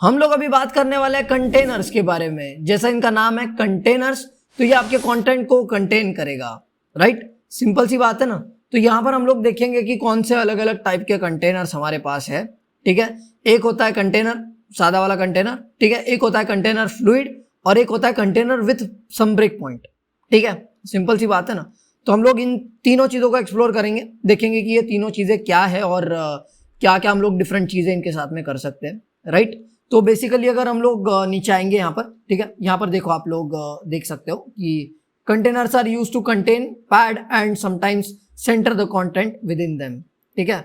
हम लोग अभी बात करने वाले हैं कंटेनर्स के बारे में। जैसा इनका नाम है कंटेनर्स, तो ये आपके कंटेंट को कंटेन करेगा, राइट। सिंपल सी बात है ना। तो यहाँ पर हम लोग देखेंगे कि कौन से अलग अलग टाइप के कंटेनर्स हमारे पास है, ठीक है। एक होता है कंटेनर, सादा वाला कंटेनर, ठीक है। एक होता है कंटेनर फ्लूइड और एक होता है container with some break point, ठीक है। सिंपल सी बात है ना। तो हम लोग इन तीनों चीज़ों को एक्सप्लोर करेंगे, देखेंगे कि ये तीनों चीज़ें क्या है और क्या क्या हम लोग डिफरेंट चीज़ें इनके साथ में कर सकते हैं, राइट। तो बेसिकली अगर हम लोग नीचे आएंगे यहाँ पर, ठीक है, यहाँ पर देखो आप लोग देख सकते हो कि containers are used to contain pad and sometimes centre the content within them, ठीक है।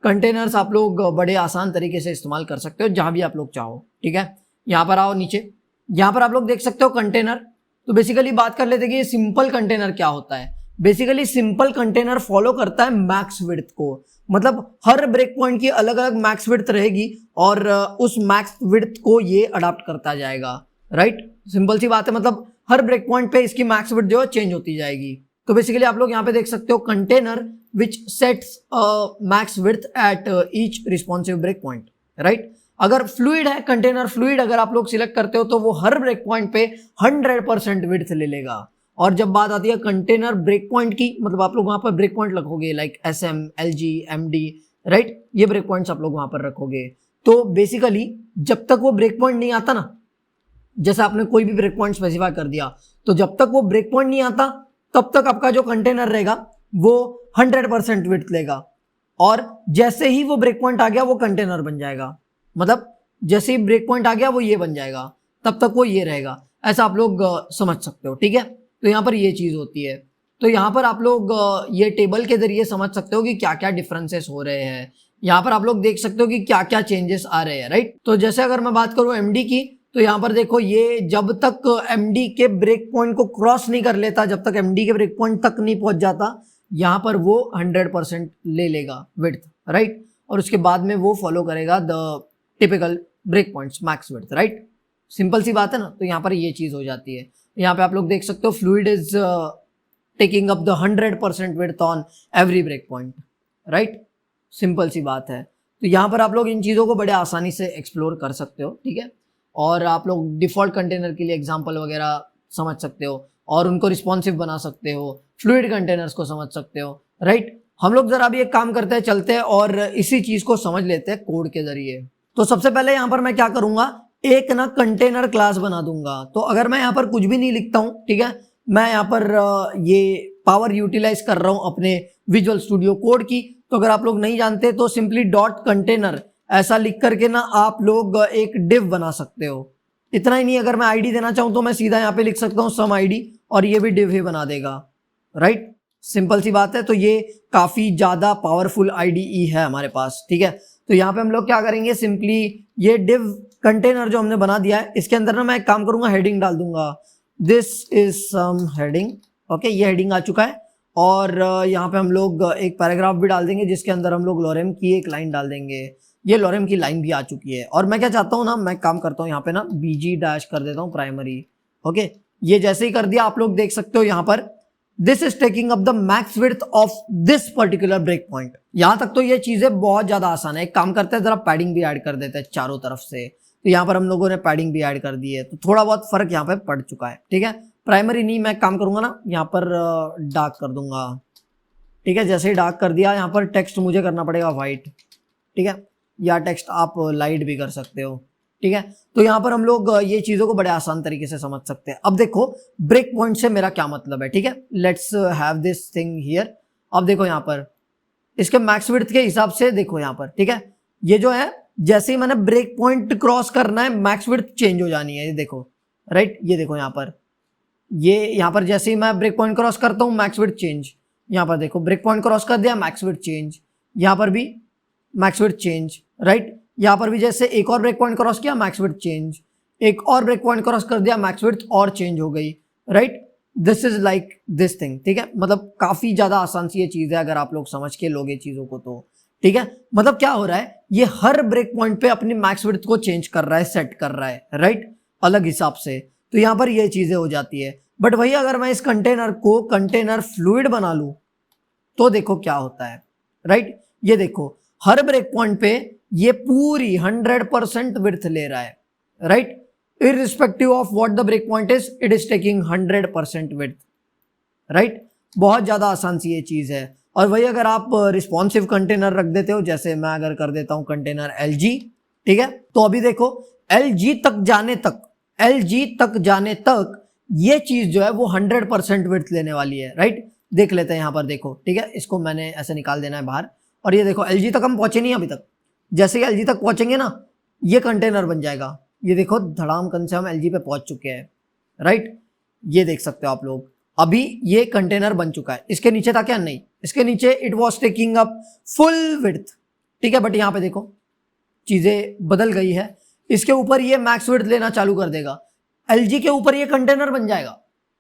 कंटेनर्स आप लोग बड़े आसान तरीके से इस्तेमाल कर सकते हो जहाँ भी आप लोग चाहो, ठीक है। यहाँ पर आओ नीचे, यहाँ पर आप लोग देख सकते हो कंटेनर। तो बेसिकली बात कर लेते हैं कि ये सिंपल कंटेनर क्या होता है। बेसिकली सिंपल कंटेनर फॉलो करता है मैक्स विड्थ को, मतलब हर ब्रेक पॉइंट की अलग अलग मैक्स विड्थ रहेगी और उस मैक्स विड्थ को ये अडॉप्ट करता जाएगा, राइट। सिंपल सी बात है, मतलब हर ब्रेक पॉइंट पे इसकी मैक्स विड्थ जो है चेंज होती जाएगी। तो बेसिकली आप लोग यहाँ पे देख सकते हो container which sets max width at each responsive break point, right. अगर फ्लूइड है कंटेनर, फ्लूइड अगर आप लोग सिलेक्ट करते हो तो वो हर ब्रेक पॉइंट पे 100% विड्थ ले लेगा। और जब बात आती है कंटेनर ब्रेक पॉइंट की, मतलब आप लोग वहां पर ब्रेक पॉइंट रखोगे like SM, LG, MD, right, ये ब्रेक पॉइंट्स आप लोग वहां पर रखोगे। तो बेसिकली जब तक वो ब्रेक पॉइंट नहीं आता ना, जैसे आपने कोई भी ब्रेक पॉइंट स्पेसिफाई कर दिया, तो जब तक वो ब्रेक पॉइंट नहीं आता तब तक आपका जो कंटेनर रहेगा वो 100% विड्थ लेगा। और जैसे ही वो ब्रेक पॉइंट आ गया वो कंटेनर बन जाएगा, मतलब जैसे ही ब्रेक पॉइंट आ गया वो ये बन जाएगा, तब तक वो ये रहेगा। ऐसा आप लोग समझ सकते हो, ठीक है। तो यहाँ पर ये चीज होती है। तो यहाँ पर आप लोग ये टेबल के जरिए समझ सकते हो कि क्या क्या डिफरेंसेस हो रहे हैं। यहाँ पर आप लोग देख सकते हो कि क्या क्या चेंजेस आ रहे हैं, राइट। तो जैसे अगर मैं बात करूँ MD की, तो यहाँ पर देखो ये जब तक MD के ब्रेक पॉइंट को क्रॉस नहीं कर लेता, जब तक MD के ब्रेक पॉइंट तक नहीं पहुंच जाता, यहाँ पर वो 100% ले लेगा विड्थ, राइट। और उसके बाद में वो फॉलो करेगा the typical break points max width, right. Simple सी बात है ना। तो यहाँ पर ये चीज हो जाती है। यहाँ पे आप लोग देख सकते हो fluid is taking up the 100% width on every break point, right. Simple सी बात है। तो यहाँ पर आप लोग इन चीज़ों को बड़े आसानी से एक्सप्लोर कर सकते हो, ठीक है। और आप लोग डिफॉल्ट कंटेनर के लिए एग्जाम्पल वगैरह समझ सकते हो और उनको रिस्पॉन्सिव बना सकते हो, फ्लूइड कंटेनर्स को समझ सकते हो, राइट। हम लोग जरा भी एक काम करते हैं, चलते हैं और इसी चीज़ को समझ लेते हैं कोड के जरिए। तो सबसे पहले यहाँ पर मैं क्या करूँगा, एक ना कंटेनर क्लास बना दूंगा। तो अगर मैं यहाँ पर कुछ भी नहीं लिखता हूँ, ठीक है, मैं यहाँ पर ये पावर यूटिलाइज कर रहा हूँ अपने विजुअल स्टूडियो कोड की। तो अगर आप लोग नहीं जानते तो सिंपली डॉट कंटेनर ऐसा लिख करके ना आप लोग एक डिव बना सकते हो। इतना ही नहीं, अगर मैं आईडी देना चाहूँ तो मैं सीधा यहाँ पे लिख सकता हूँ सम आईडी और ये भी डिव ही बना देगा, राइट। सिंपल सी बात है। तो ये काफी ज्यादा पावरफुल IDE है हमारे पास, ठीक है। तो यहाँ पे हम लोग क्या करेंगे, सिंपली ये डिव कंटेनर जो हमने बना दिया है इसके अंदर ना मैं एक काम करूंगा, हेडिंग डाल दूंगा, this is some heading, okay. ये हेडिंग आ चुका है और यहाँ पे हम लोग एक पैराग्राफ भी डाल देंगे जिसके अंदर हम लोग लॉरेम की एक लाइन डाल देंगे। ये लॉरेम की लाइन भी आ चुकी है। और मैं क्या चाहता हूँ ना, मैं काम करता हूँ यहाँ पे ना BG डैश कर देता हूँ प्राइमरी, ओके। ये जैसे ही कर दिया आप लोग देख सकते हो यहाँ पर this is taking up the max width of this particular break point. यहां तक तो ये चीजें बहुत ज्यादा आसान है। एक काम करते हैं, जरा पैडिंग भी ऐड कर देते हैं चारों तरफ से। तो यहाँ पर हम लोगों ने पैडिंग भी ऐड कर दी है, तो थोड़ा बहुत फर्क यहाँ पे पड़ चुका है, ठीक है। प्राइमरी नहीं, मैं काम करूंगा ना यहाँ पर डार्क कर दूंगा, ठीक है। जैसे ही डार्क कर दिया यहाँ पर टेक्स्ट मुझे करना पड़ेगा व्हाइट, ठीक है, या टेक्स्ट आप लाइट भी कर सकते हो, ठीक है। तो यहाँ पर हम लोग ये चीजों को बड़े आसान तरीके से समझ सकते हैं। अब देखो ब्रेक पॉइंट से मेरा क्या मतलब है, ठीक है। Let's have this thing here. अब देखो यहाँ पर इसके मैक्स विड्थ के हिसाब से देखो यहाँ पर, ठीक है, ये जो है जैसे ही मैंने ब्रेक पॉइंट क्रॉस करना है मैक्स विड्थ चेंज हो जानी है, ये देखो, राइट। ये देखो यहाँ पर, ये यहाँ पर जैसे ही मैं ब्रेक पॉइंट क्रॉस करता हूँ मैक्स विड्थ चेंज। यहाँ पर देखो ब्रेक पॉइंट क्रॉस कर दिया मैक्स विड्थ चेंज, यहाँ पर भी मैक्स विड्थ चेंज, राइट। यहाँ पर भी जैसे एक और ब्रेक पॉइंट क्रॉस किया मैक्स विड्थ चेंज, एक और ब्रेक पॉइंट क्रॉस कर दिया मैक्स विड्थ और चेंज हो गई, right. This is like this thing, ठीक है। मतलब काफी ज्यादा आसान सी ये चीज है अगर आप लोग समझ के लोगे चीजों को तो, ठीक है। मतलब क्या हो रहा है, ये हर ब्रेक पॉइंट पे अपनी मैक्स विड्थ को चेंज कर रहा है, सेट कर रहा है, राइट, अलग हिसाब से। तो यहाँ पर ये चीजें हो जाती है। बट वही अगर मैं इस कंटेनर को कंटेनर फ्लूइड बना लूं तो देखो क्या होता है, राइट। ये देखो हर ब्रेक पॉइंट पे ये पूरी 100% विड्थ ले रहा है, right. Irrespective of what the break point is, it is taking 100% width, right. बहुत ज्यादा आसान सी ये चीज है। और वही अगर आप रिस्पॉन्सिव कंटेनर रख देते हो, जैसे मैं अगर कर देता हूं कंटेनर LG, ठीक है, तो अभी देखो LG तक जाने तक ये चीज जो है वो 100% विड्थ लेने वाली है, राइट। देख लेते हैं यहाँ पर, देखो, ठीक है, इसको मैंने ऐसे निकाल देना है बाहर। और ये देखो LG तक हम पहुंचे नहीं अभी तक, जैसे ही LG तक पहुंचेंगे ना, ये कंटेनर बन जाएगा। ये देखो धड़ाम कन से हम LG पे पहुंच चुके हैं, राइट। ये देख सकते हो आप लोग, अभी ये कंटेनर बन चुका है। इसके नीचे था क्या? नहीं, इसके नीचे it was taking up full width, ठीक है। बट यहाँ पे देखो चीजें बदल गई है, इसके ऊपर ये मैक्स विड्थ लेना चालू कर देगा। LG के ऊपर ये कंटेनर बन जाएगा,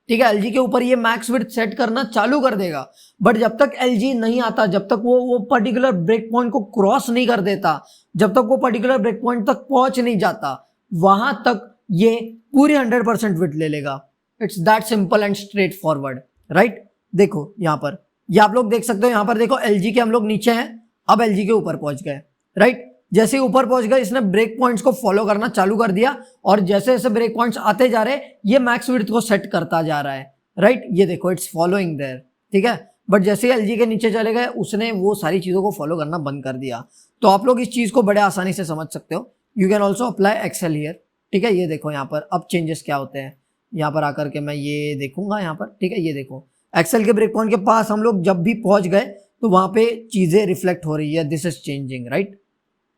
ठीक है, LG के ऊपर ये मैक्स विड्थ सेट करना चालू कर देगा। बट जब तक LG नहीं आता, जब तक वो पर्टिकुलर ब्रेक पॉइंट को क्रॉस नहीं कर देता, जब तक वो पर्टिकुलर ब्रेक पॉइंट तक पहुंच नहीं जाता, वहां तक ये पूरी 100% विड्थ ले लेगा। It's that simple and straight forward, right. देखो यहाँ पर, ये आप लोग देख सकते हो, यहाँ पर देखो LG के हम लोग नीचे हैं, अब LG के ऊपर पहुंच गए, राइट। जैसे ही ऊपर पहुंच गए, इसने ब्रेक पॉइंट्स को फॉलो करना चालू कर दिया, और जैसे जैसे ब्रेक पॉइंट्स आते जा रहे, ये मैक्स विड्थ को सेट करता जा रहा है, राइट। ये देखो इट्स फॉलोइंग देयर, ठीक है। बट जैसे ही LG के नीचे चले गए, उसने वो सारी चीजों को फॉलो करना बंद कर दिया। तो आप लोग इस चीज को बड़े आसानी से समझ सकते हो। You can also apply Excel here, ठीक है। ये देखो यहाँ पर अब चेंजेस क्या होते हैं, यहाँ पर आकर के मैं ये देखूंगा यहाँ पर, ठीक है। ये देखो एक्सेल के ब्रेक पॉइंट के पास हम लोग जब भी पहुंच गए, तो वहां पे चीजें रिफ्लेक्ट हो रही है, this is changing, right.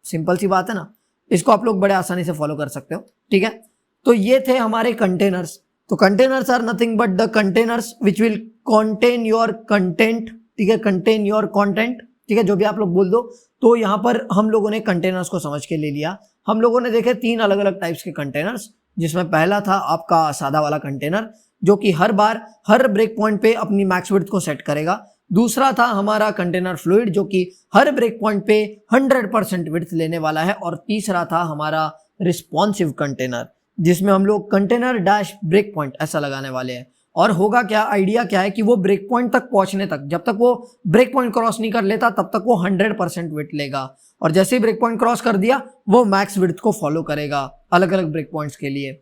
Simple सी बात है ना, इसको आप लोग बड़े आसानी से फॉलो कर सकते हो, ठीक है। तो ये थे हमारे कंटेनर्स। तो containers are nothing but the containers which will contain your content, ठीक है, कंटेन योर कंटेंट, ठीक है, जो भी आप लोग बोल दो। तो यहाँ पर हम लोगों ने कंटेनर्स को समझ के ले लिया। हम लोगों ने देखे 3 अलग अलग टाइप्स के कंटेनर्स, जिसमें पहला था आपका सादा वाला कंटेनर, जो कि हर बार हर ब्रेक पॉइंट पे अपनी मैक्स विड्थ को सेट करेगा। दूसरा था हमारा कंटेनर फ्लूइड, जो कि हर ब्रेक पॉइंट पे 100% विड्थ लेने वाला है। और तीसरा था हमारा रिस्पॉन्सिव कंटेनर, जिसमें हम लोग कंटेनर डैश ब्रेक पॉइंट ऐसा लगाने वाले हैं। और होगा क्या, आइडिया क्या है कि वो ब्रेक पॉइंट तक पहुंचने तक, जब तक वो ब्रेक पॉइंट क्रॉस नहीं कर लेता, तब तक वो 100% विड्थ लेगा। और जैसे ही ब्रेक पॉइंट क्रॉस कर दिया, वो मैक्स विड्थ को फॉलो करेगा अलग अलग ब्रेक पॉइंट्स के लिए।